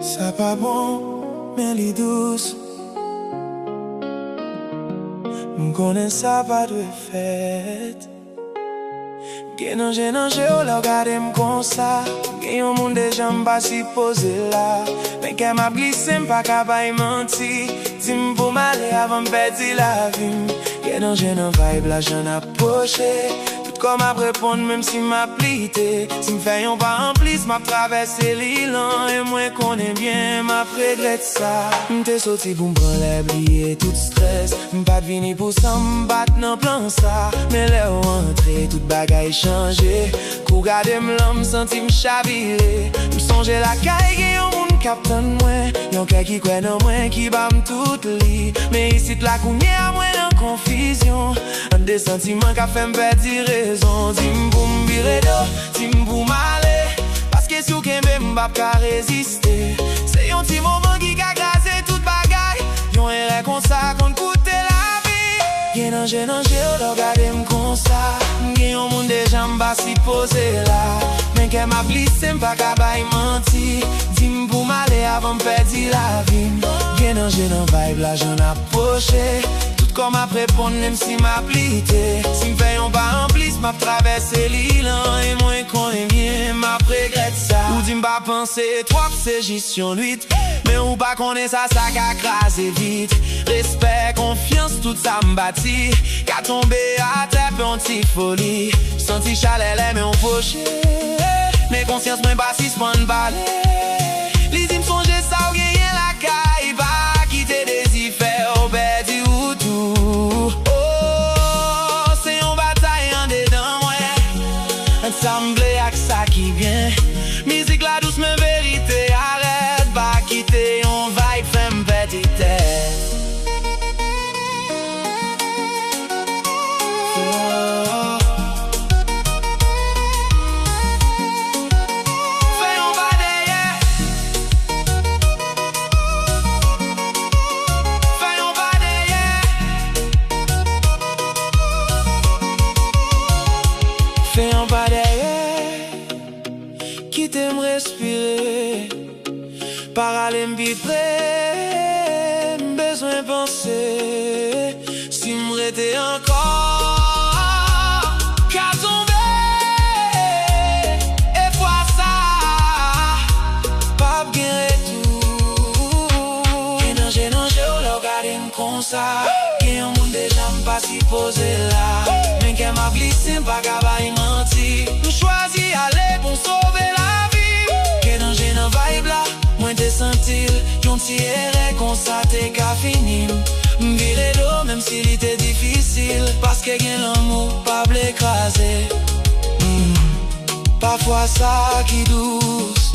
Ça pas bon, mais les douce. M'connais ça pas de fête. Genanje ou la gade m'kon sa. Gen yon moun deja m'pa si pose la. Men ke m'a glisse m'pa kabay menti. Ti m'pou m'ale avant m'perdi la vie. Genanje nan vibe la j'en approche. Tout comme m'a répondre même si m'a plité. Si m'fait yon pas en plis m'a traversé l'ilan. Et moi connais bien m'a regrette ça. M'te sorti pour m'prendre les blier tout stress. M'pas vini pour ça m'bat nan plan ça. Mais là ou rentré tout bagay changé. Kou gade m'lam senti m'chavire. M'songe la caille gen yon moun captain moi. Yon kè ki kwen nan mwen ki ba m'tout li. Mais ici la kounye a mwen nan confusion. Un des sentiments qu'a fait m'perdi raison. Dim pou m'bire do, dim pou m'ale. Parce que si ou kembe m'bap ka résister. C'est yon ti moment qui ka krasé tout bagay. Yon erreur kon sa kon koute la vie. Genanje ou la gade m'kon sa. Gen yon moun deja m'ba si pose la. Men ke m'a glisse m'pa kabay menti. Dim pou m'ale avant m'perdi la vie. Genanje nan vibe la j'en approche. Comme m'a répondre même si m'a plité. Si m'fait yon pas en plis m'a traversé l'ilan. Et moi connais bien m'a regrette ça. Ou dit m'pa penser trop c'est gestion nuit. Mais ou pas connaît ça ça qu'a crasé vite. Respect, confiance, tout ça m'bâti. Qu'a tombé à terre pour une petite folie. Senti chalet mais on poche. Mais conscience moi pas si s'pon balé. Les îmes songe ça ou gagner la caille. Pas quitter des effets au perdu ou tout. Oh, c'est une bataille en dedans moi. Ensemble avec ça qui vient. Musique la douce mais vérité. Arrête pas quitter on vibe fait m'petite tête. Fais un pas derrière, quitte me respirer, parler m'vite près, besoin penser, si m'rete encore, qu'à tomber, et fois ça, pas bien retour. Genanje ou la gade m'kon sa, gen yon moun deja m'pas si pose la. Men ke m'a glisse m'pa kabay menti. M'choisi aller pour sauver la vie. Genanje nan vibe la, mwen te sentil. Yon ti erreur kon sa te ka fini. M'vire do même si li te difficile. Parce que gen l'amour pas bl'écraser. Parfois ça qui douce.